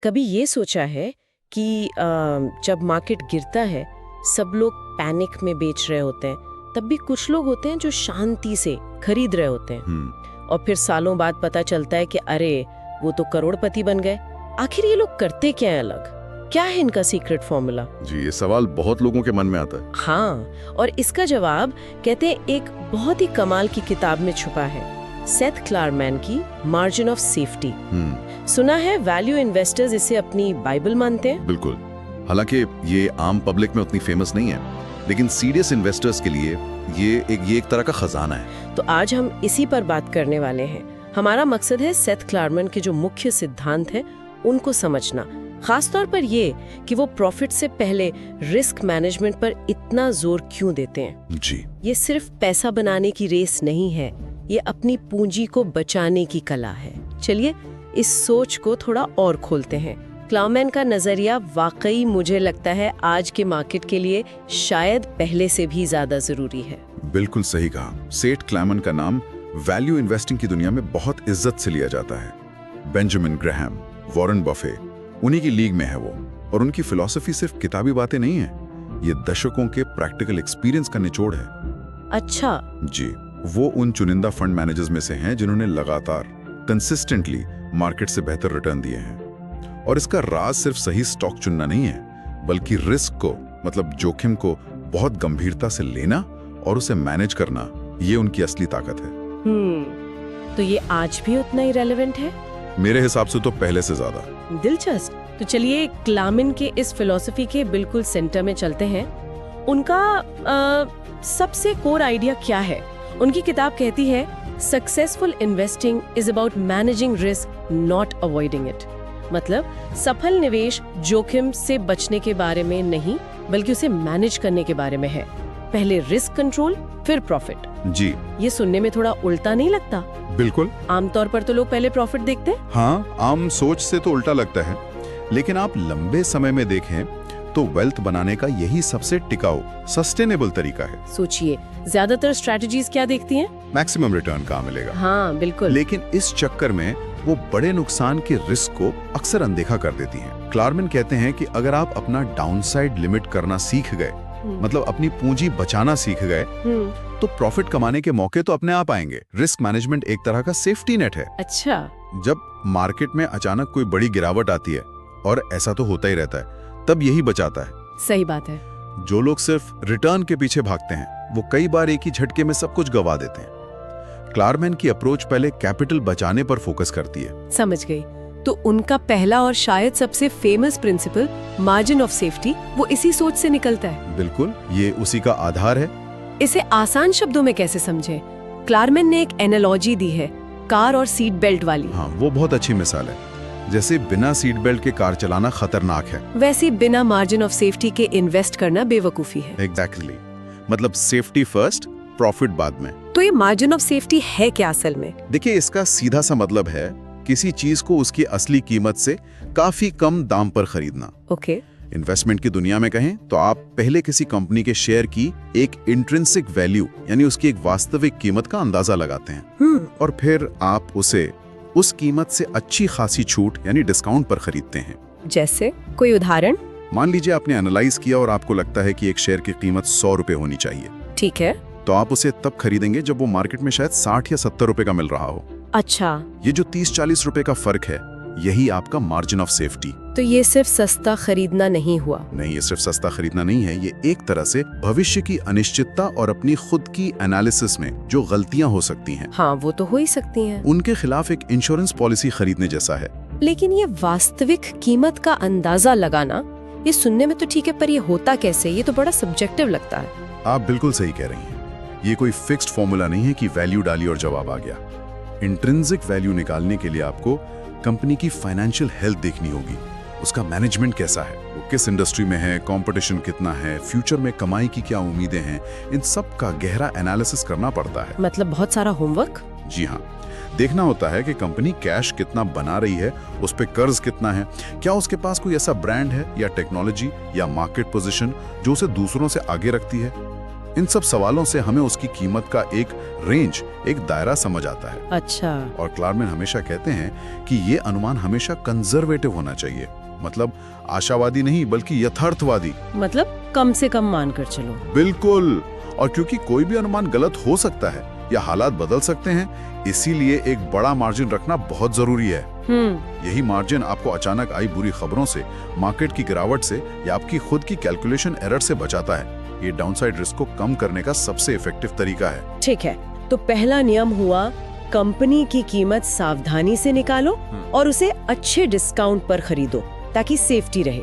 कभी ये सोचा है कि जब मार्केट गिरता है, सब लोग पैनिक में बेच रहे होते हैं, तब भी कुछ लोग होते हैं जो शांति से खरीद रहे होते हैं। और फिर सालों बाद पता चलता है कि अरे वो तो करोड़पति बन गए। आखिर ये लोग करते क्या है अलग? क्या है इनका सीक्रेट फॉर्मूला? जी, ये सवाल बहुत लोगों के मन में आता है। हाँ, और इसका जवाब कहते हैं एक बहुत ही कमाल की किताब में छुपा है, सेथ क्लारमैन की मार्जिन ऑफ सेफ्टी। सुना है वैल्यू इन्वेस्टर्स इसे अपनी बाइबल मानते हैं। बिल्कुल। हालांकि ये आम पब्लिक में उतनी फेमस नहीं है, लेकिन सीरियस इन्वेस्टर्स के लिए ये एक तरह का खजाना है। तो आज हम इसी पर बात करने वाले हैं। हमारा मकसद है सेथ क्लारमैन के जो मुख्य सिद्धांत हैं उनको समझना, खासतौर पर ये कि वो प्रॉफिट से पहले रिस्क मैनेजमेंट पर इतना जोर क्यों देते हैं। जी, ये सिर्फ पैसा बनाने की रेस नहीं है, ये अपनी पूंजी को बचाने की कला है। चलिए इस सोच को थोड़ा और खोलते हैं। क्लारमैन का नजरिया वाकई मुझे लगता है आज के मार्केट के लिए शायद पहले से भी ज्यादा जरूरी है। बिल्कुल सही कहा। सेठ क्लारमैन का नाम वैल्यू इन्वेस्टिंग की दुनिया में बहुत इज्जत से लिया जाता है। बेंजामिन ग्राहम, वॉरेन बफे, उन्हीं की लीग में है वो। और उनकी फिलॉसफी सिर्फ किताबी बातें नहीं है, ये दशकों के प्रैक्टिकल एक्सपीरियंस का निचोड़ है। अच्छा जी, वो उन चुनिंदा फंड मैनेजर्स में से हैं जिन्होंने लगातार कंसिस्टेंटली मार्केट से बेहतर रिटर्न दिए हैं। और इसका राज सिर्फ सही स्टॉक चुनना नहीं है, बल्कि रिस्क को, मतलब जोखिम को बहुत गंभीरता से लेना और उसे मैनेज करना, ये उनकी असली ताकत है। तो ये आज भी उतना ही रेलेवेंट है? मेरे हिसाब से तो पहले से ज्यादा। दिलचस्प। तो चलिए क्लारमैन के इस फिलॉसफी के बिल्कुल सेंटर में चलते हैं। उनका सबसे कोर आइडिया क्या है? उनकी किताब कहती है successful investing is about managing risk, not avoiding it. मतलब सफल निवेश जोखिम से बचने के बारे में नहीं, बल्कि उसे मैनेज करने के बारे में है। पहले रिस्क कंट्रोल, फिर प्रॉफिट। जी, ये सुनने में थोड़ा उल्टा नहीं लगता? बिल्कुल। आमतौर पर तो लोग पहले प्रॉफिट देखते हैं। हाँ, आम सोच से तो उल्टा लगता है, लेकिन आप लंबे समय में देखें तो वेल्थ बनाने का यही सबसे टिकाऊ, सस्टेनेबल तरीका है। सोचिए, ज्यादातर स्ट्रेटजीज क्या देखती हैं? मैक्सिमम रिटर्न कहाँ मिलेगा। हाँ बिल्कुल। लेकिन इस चक्कर में वो बड़े नुकसान के रिस्क को अक्सर अनदेखा कर देती हैं। क्लारमैन कहते हैं कि अगर आप अपना डाउनसाइड लिमिट करना सीख गए, मतलब अपनी पूंजी बचाना सीख गए, तो प्रॉफिट कमाने के मौके तो अपने आप आएंगे। रिस्क मैनेजमेंट एक तरह का सेफ्टी नेट है। अच्छा। जब मार्केट में अचानक कोई बड़ी गिरावट आती है, और ऐसा तो होता ही रहता है, तब यही बचाता है। सही बात है। जो लोग सिर्फ रिटर्न के पीछे भागते हैं, वो कई बार एक ही झटके में सब कुछ गवा देते हैं। क्लारमैन की अप्रोच पहले कैपिटल बचाने पर फोकस करती है। समझ गई। तो उनका पहला और शायद सबसे famous principle, margin of safety, वो इसी सोच से निकलता है। बिल्कुल, ये उसी का आधार है। इसे आसान शब्दों में कैसे समझे? क्लारमैन ने एक एनालॉजी दी है, कार और सीट बेल्ट वाली। हाँ, वो बहुत अच्छी मिसाल है। जैसे बिना सीट बेल्ट के कार चलाना खतरनाक है, वैसे बिना मार्जिन ऑफ सेफ्टी के इन्वेस्ट करना बेवकूफी है। एग्जैक्टली। मतलब सेफ्टी फर्स्ट, प्रॉफिट बाद में। तो ये मार्जिन ऑफ सेफ्टी है क्या असल में? देखिए, इसका सीधा सा मतलब है किसी चीज को उसकी असली कीमत से काफी कम दाम पर खरीदना। ओके। इन्वेस्टमेंट की दुनिया में कहें तो आप पहले किसी कंपनी के शेयर की एक इंट्रिंसिक वैल्यू, यानी उसकी एक वास्तविक कीमत का अंदाजा लगाते हैं, और फिर आप उसे उस कीमत से अच्छी खासी छूट यानी डिस्काउंट पर खरीदते हैं। जैसे कोई उदाहरण? मान लीजिए आपने एनालाइज किया और आपको लगता है कि एक शेयर की कीमत 100 रुपए होनी चाहिए। ठीक है। तो आप उसे तब खरीदेंगे जब वो मार्केट में शायद 60 या 70 रुपए का मिल रहा हो। अच्छा। ये जो 30-40 रुपए का फर्क है, यही आपका मार्जिन ऑफ सेफ्टी। तो ये सिर्फ सस्ता खरीदना नहीं हुआ? नहीं, ये सिर्फ सस्ता खरीदना नहीं है, ये एक तरह से भविष्य की अनिश्चितता और अपनी खुद की एनालिसिस में जो गलतियां हो सकती हैं, हाँ वो तो हो ही सकती हैं, उनके खिलाफ एक इंश्योरेंस पॉलिसी खरीदने जैसा है। लेकिन ये वास्तविक कीमत का अंदाजा लगाना, ये सुनने में तो ठीक है, पर ये होता कैसे? ये तो बड़ा सब्जेक्टिव लगता है। आप बिल्कुल सही कह रही हैं। ये कोई फिक्स्ड फॉर्मूला नहीं है कि वैल्यू डाली और जवाब आ गया। इंट्रिंसिक वैल्यू निकालने के लिए आपको कंपनी की फाइनेंशियल हेल्थ देखनी होगी, उसका मैनेजमेंट कैसा है, वो किस इंडस्ट्री में है, कंपटीशन कितना है, फ्यूचर में कमाई की क्या उम्मीदें हैं, इन सब का गहरा एनालिसिस करना पड़ता है। मतलब बहुत सारा होमवर्क? जी हाँ, देखना होता है कि कंपनी कैश कितना बना रही है, उस पे कर्ज कितना है, क्या उसके पास कोई ऐसा ब्रांड है या टेक्नोलॉजी या मार्केट पोजीशन जो उसे दूसरों से आगे रखती है। इन सब सवालों से हमें उसकी कीमत का एक रेंज, एक दायरा समझ आता है। अच्छा। और क्लारमैन हमेशा कहते हैं कि ये अनुमान हमेशा कंजर्वेटिव होना चाहिए, मतलब आशावादी नहीं बल्कि यथार्थवादी। मतलब कम से कम मानकर चलो। बिल्कुल। और क्योंकि कोई भी अनुमान गलत हो सकता है या हालात बदल सकते हैं, इसीलिए एक बड़ा मार्जिन रखना बहुत जरूरी है। यही मार्जिन आपको अचानक आई बुरी खबरों से, मार्केट की गिरावट से या आपकी खुद की कैलकुलेशन एरर से बचाता है। ये डाउनसाइड रिस्क को कम करने का सबसे इफेक्टिव तरीका है। ठीक है, तो पहला नियम हुआ कंपनी की कीमत सावधानी से निकालो और उसे अच्छे डिस्काउंट पर खरीदो ताकि सेफ्टी रहे।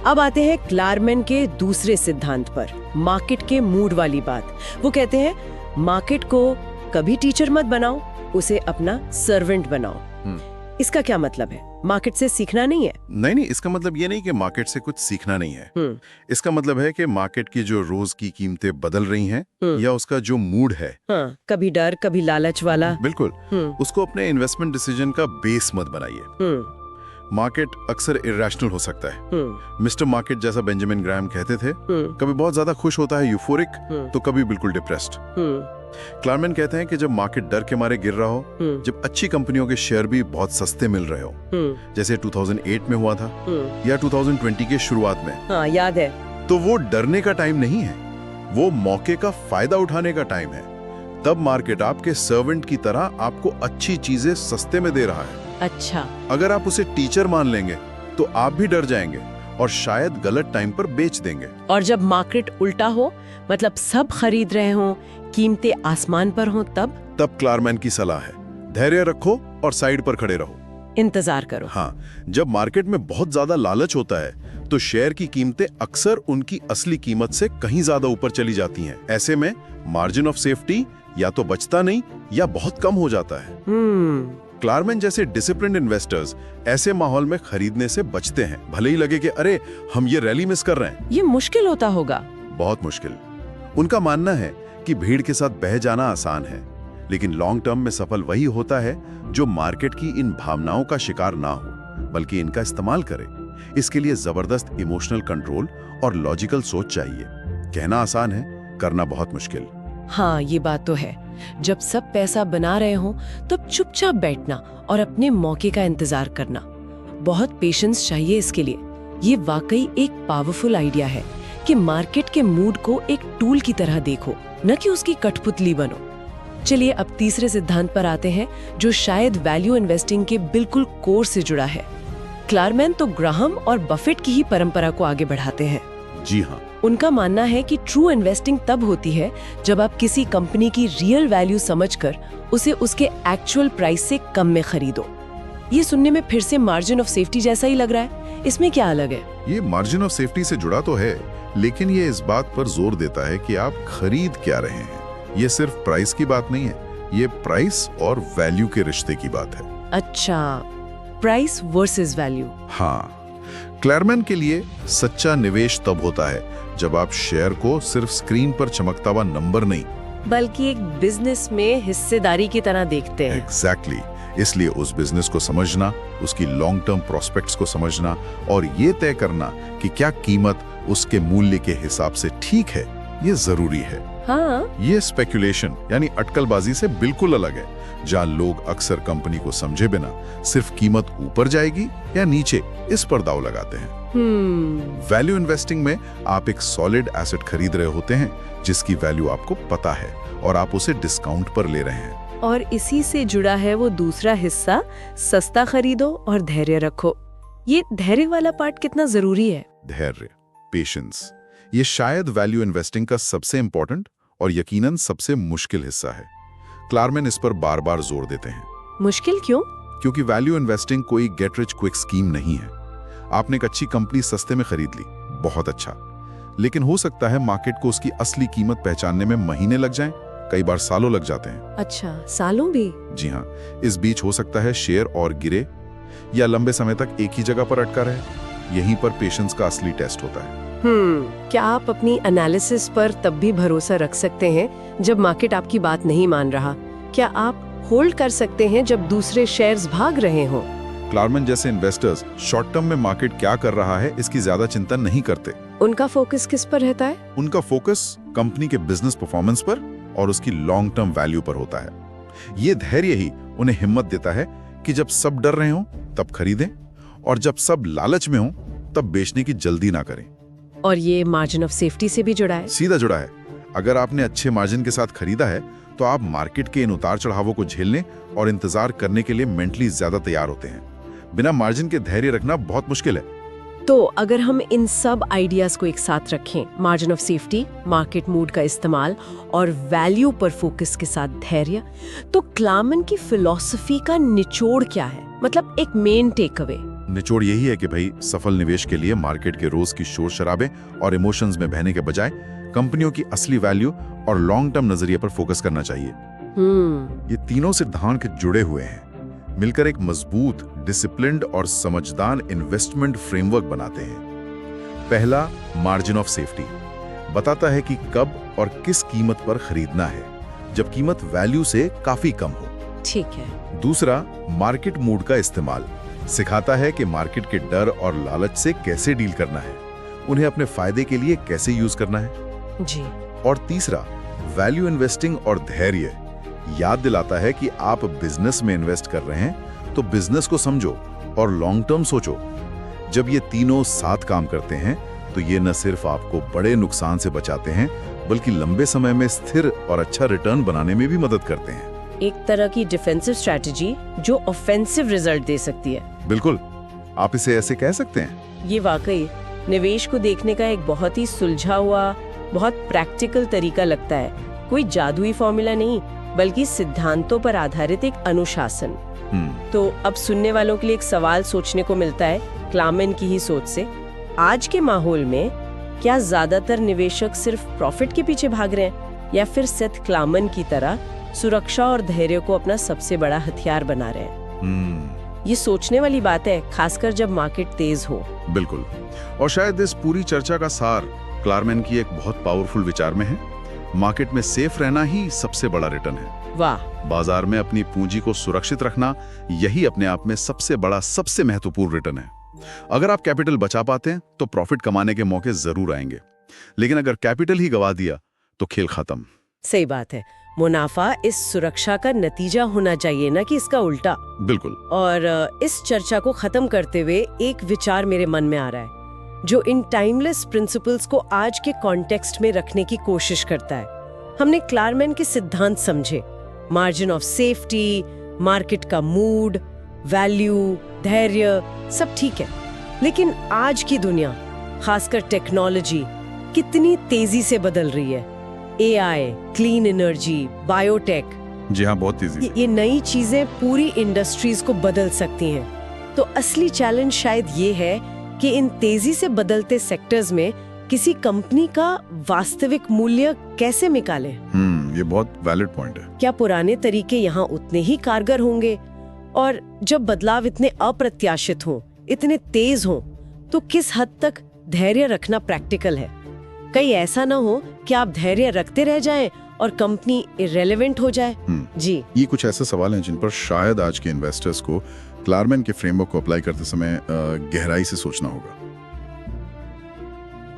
अब आते हैं क्लारमैन के दूसरे सिद्धांत पर, मार्केट के मूड वाली बात। वो कहते हैं मार्केट को कभी टीचर मत बनाओ, उसे अपना सर्वेंट बनाओ। इसका क्या मतलब है? मार्केट से सीखना नहीं है? नहीं, इसका मतलब ये नहीं कि मार्केट से कुछ सीखना नहीं है। इसका मतलब है कि मार्केट की जो रोज की कीमतें बदल रही हैं या उसका जो मूड है, कभी डर कभी लालच वाला, बिल्कुल, उसको अपने इन्वेस्टमेंट डिसीजन का बेस मत बनाइए। मार्केट अक्सर इरेशनल हो सकता है। मिस्टर मार्केट जैसा बेंजामिन ग्राहम कहते थे, कभी बहुत ज्यादा खुश होता है यूफोरिक, तो कभी बिल्कुल डिप्रेस्ड। क्लारमैन कहते हैं कि जब मार्केट डर के मारे गिर रहा हो, जब अच्छी कंपनियों के शेयर भी बहुत सस्ते मिल रहे हो, जैसे 2008 में हुआ था या 2020 के शुरुआत में, हाँ याद है, तो वो डरने का टाइम नहीं है, वो मौके का फायदा उठाने का टाइम है। तब मार्केट आपके सर्वेंट की तरह आपको अच्छी चीजें सस्ते में दे रहा है। अच्छा। अगर आप उसे टीचर मान लेंगे तो आप भी डर जाएंगे और शायद गलत टाइम पर बेच देंगे। और जब मार्केट उल्टा हो, मतलब सब खरीद रहे हो, कीमतें आसमान पर हो, तब क्लारमैन की सलाह है, धैर्य रखो और साइड पर खड़े रहो, इंतजार करो। हाँ, जब मार्केट में बहुत ज्यादा लालच होता है तो शेयर की कीमतें अक्सर उनकी असली कीमत से कहीं ज्यादा ऊपर चली जाती हैं। ऐसे में मार्जिन ऑफ सेफ्टी या तो बचता नहीं या बहुत कम हो जाता है। क्लारमैन जैसे डिसिप्लिन्ड इन्वेस्टर्स ऐसे माहौल में खरीदने से बचते हैं, भले ही लगे कि अरे हम ये रैली मिस कर रहे हैं। ये मुश्किल होता होगा। बहुत मुश्किल। उनका मानना है कि भीड़ के साथ बह जाना आसान है, लेकिन लॉन्ग टर्म में सफल वही होता है जो मार्केट की इन भावनाओं का शिकार ना हो, बल्कि इनका इस्तेमाल करे। इसके लिए जबरदस्त इमोशनल कंट्रोल और लॉजिकल सोच चाहिए। कहना आसान है, करना बहुत मुश्किल। हाँ, ये बात तो है। जब सब पैसा बना रहे हो तब चुपचाप बैठना और अपने मौके का इंतजार करना, बहुत पेशेंस चाहिए इसके लिए। ये वाकई एक पावरफुल आइडिया है कि मार्केट के मूड को एक टूल की तरह देखो, न कि उसकी कठपुतली बनो। चलिए अब तीसरे सिद्धांत पर आते हैं, जो शायद वैल्यू इन्वेस्टिंग के बिल्कुल कोर से जुड़ा है। क्लारमैन तो ग्राहम और बफेट की ही परंपरा को आगे बढ़ाते हैं। जी हाँ। उनका मानना है कि ट्रू इन्वेस्टिंग तब होती है जब आप किसी कंपनी की रियल वैल्यू समझकर उसे उसके एक्चुअल प्राइस से कम में खरीदो। ये सुनने में फिर से मार्जिन ऑफ सेफ्टी जैसा ही लग रहा है, इसमें क्या अलग है? ये मार्जिन ऑफ सेफ्टी से जुड़ा तो है, लेकिन ये इस बात पर जोर देता है कि आप खरीद क्या रहे हैं। ये सिर्फ प्राइस की बात नहीं है, ये प्राइस और वैल्यू के रिश्ते की बात है। अच्छा, प्राइस वर्सेस वैल्यू। हाँ, क्लारमैन के लिए सच्चा निवेश तब होता है जब आप शेयर को सिर्फ स्क्रीन पर चमकता हुआ नंबर नहीं, बल्कि एक बिजनेस में हिस्सेदारी की तरह देखते हैं। एग्जैक्टली। इसलिए उस बिजनेस को समझना, उसकी लॉन्ग टर्म प्रोस्पेक्ट्स को समझना और ये तय करना कि क्या कीमत उसके मूल्य के हिसाब से ठीक है, ये जरूरी है। हाँ। ये स्पेकुलेशन यानी अटकलबाजी से बिल्कुल अलग है, जहाँ लोग अक्सर कंपनी को समझे बिना सिर्फ कीमत ऊपर जाएगी या नीचे इस पर दाव लगाते हैं। वैल्यू इन्वेस्टिंग में आप एक सॉलिड एसेट खरीद रहे होते हैं जिसकी वैल्यू आपको पता है और आप उसे डिस्काउंट पर ले रहे हैं। और इसी से जुड़ा है वो दूसरा हिस्सा, सस्ता खरीदो और धैर्य रखो। ये धैर्य वाला पार्ट कितना जरूरी है? धैर्य, पेशेंस, ये शायद वैल्यू इन्वेस्टिंग का सबसे इंपॉर्टेंट और यकीनन सबसे मुश्किल हिस्सा है। क्लारमैन इस पर बार बार जोर देते हैं। मुश्किल क्यों? क्योंकि वैल्यू इन्वेस्टिंग कोई गेट रिच क्विक स्कीम नहीं है। आपने एक अच्छी कंपनी सस्ते में खरीद ली, बहुत अच्छा, लेकिन हो सकता है मार्केट को उसकी असली कीमत पहचानने में महीने लग जाएं, कई बार सालों लग जाते हैं। अच्छा, सालों भी? जी हाँ। इस बीच हो सकता है शेयर और गिरे या लंबे समय तक एक ही जगह पर अटका रहे। यहीं पर पेशेंस का असली टेस्ट होता है। क्या आप अपनी एनालिसिस पर तब भी भरोसा रख सकते हैं जब मार्केट आपकी बात नहीं मान रहा? क्या आप होल्ड कर सकते हैं जब दूसरे शेयर्स भाग रहे हों? क्लारमैन जैसे इन्वेस्टर्स शॉर्ट टर्म में मार्केट क्या कर रहा है इसकी ज्यादा चिंता नहीं करते। उनका फोकस किस पर रहता है? उनका फोकस कंपनी के बिजनेस परफॉर्मेंस पर और उसकी लॉन्ग टर्म वैल्यू पर होता है। ये धैर्य ही उन्हें हिम्मत देता है कि जब सब डर रहे हों तब खरीदें और जब सब लालच में हों तब बेचने की जल्दी ना करें। और ये मार्जिन ऑफ सेफ्टी से भी जुड़ा है। सीधा जुड़ा है। अगर आपने अच्छे मार्जिन के साथ खरीदा है तो आप मार्केट के इन उतार चढ़ावों को झेलने और इंतजार करने के लिए मेंटली ज्यादा तैयार होते हैं। बिना मार्जिन के धैर्य रखना बहुत मुश्किल है। तो अगर हम इन सब आइडियाज को एक साथ रखें, margin of safety, market mood का इस्तेमाल और वैल्यू पर फोकस के साथ धैर्य, तो क्लामन की फिलॉसफी का निचोड़ क्या है? मतलब एक मेन टेक अवे। निचोड़ यही है कि भाई सफल निवेश के लिए मार्केट के रोज की शोर शराबे और इमोशंस में बहने के बजाय कंपनियों की असली वैल्यू और लॉन्ग टर्म नजरिए पर फोकस करना चाहिए। ये तीनों सिद्धांत जुड़े हुए हैं, मिलकर एक मजबूत, डिसिप्लिन्ड और समझदार इन्वेस्टमेंट फ्रेमवर्क बनाते हैं। पहला, मार्जिन ऑफ सेफ्टी बताता है कि कब और किस कीमत पर खरीदना है जब कीमत वैल्यू से काफी कम हो। ठीक है। दूसरा, मार्केट मूड का इस्तेमाल सिखाता है कि मार्केट के डर और लालच से कैसे डील करना है, उन्हें अपने फायदे के लिए कैसे यूज करना है। जी। और तीसरा, वैल्यू इन्वेस्टिंग और धैर्य याद दिलाता है कि आप बिजनेस में इन्वेस्ट कर रहे हैं तो बिजनेस को समझो और लॉन्ग टर्म सोचो। जब ये तीनों साथ काम करते हैं तो ये न सिर्फ आपको बड़े नुकसान से बचाते हैं बल्कि लंबे समय में स्थिर और अच्छा रिटर्न बनाने में भी मदद करते हैं। एक तरह की डिफेंसिव स्ट्रैटेजी जो ऑफेंसिव रिजल्ट दे सकती है। बिल्कुल, आप इसे ऐसे कह सकते हैं। ये वाकई निवेश को देखने का एक बहुत ही सुलझा हुआ, बहुत प्रैक्टिकल तरीका लगता है। कोई जादुई फॉर्मूला नहीं बल्कि सिद्धांतों पर आधारित एक अनुशासन। तो अब सुनने वालों के लिए एक सवाल सोचने को मिलता है, क्लामन की ही सोच से। आज के माहौल में क्या ज्यादातर निवेशक सिर्फ प्रॉफिट के पीछे भाग रहे हैं या फिर सेथ क्लामन की तरह सुरक्षा और धैर्य को अपना सबसे बड़ा हथियार बना रहे हैं? ये सोचने वाली बात है, खासकर जब मार्केट तेज हो। बिल्कुल, और शायद इस पूरी चर्चा का सार क्लामन की एक बहुत पावरफुल विचार में है, मार्केट में सेफ रहना ही सबसे बड़ा रिटर्न है। वाह। बाजार में अपनी पूंजी को सुरक्षित रखना, यही अपने आप में सबसे बड़ा, सबसे महत्वपूर्ण रिटर्न है। अगर आप कैपिटल बचा पाते हैं तो प्रॉफिट कमाने के मौके जरूर आएंगे, लेकिन अगर कैपिटल ही गवा दिया तो खेल खत्म। सही बात है। मुनाफा इस सुरक्षा का नतीजा होना चाहिए, ना कि इसका उल्टा। बिल्कुल। और इस चर्चा को खत्म करते हुए एक विचार मेरे मन में आ रहा है जो इन टाइमलेस प्रिंसिपल्स को आज के कॉन्टेक्स्ट में रखने की कोशिश करता है। हमने क्लामन के सिद्धांत समझे, मार्जिन ऑफ सेफ्टी, मार्केट का मूड, वैल्यू, धैर्य, सब ठीक है, लेकिन आज की दुनिया, खासकर टेक्नोलॉजी, कितनी तेजी से बदल रही है। एआई, क्लीन एनर्जी, बायोटेक, जी हाँ, बहुत तेजी से। ये नई चीजें पूरी इंडस्ट्रीज को बदल सकती हैं। तो असली चैलेंज शायद ये है कि इन तेजी से बदलते सेक्टर्स में किसी कंपनी का वास्तविक मूल्य कैसे निकालें। ये बहुत वैलिड पॉइंट है। क्या पुराने तरीके यहाँ उतने ही कारगर होंगे? और जब बदलाव इतने अप्रत्याशित हों, इतने तेज हों, तो किस हद तक धैर्य रखना प्रैक्टिकल है? कहीं ऐसा ना हो कि आप धैर्य रखते रह जाएं और कंपनी इररिलेवेंट हो जाए। जी, ये कुछ ऐसे सवाल हैं जिन पर शायद आज के इन्वेस्टर्स को क्लामन के फ्रेमवर्क को अप्लाई करते समय गहराई से सोचना होगा।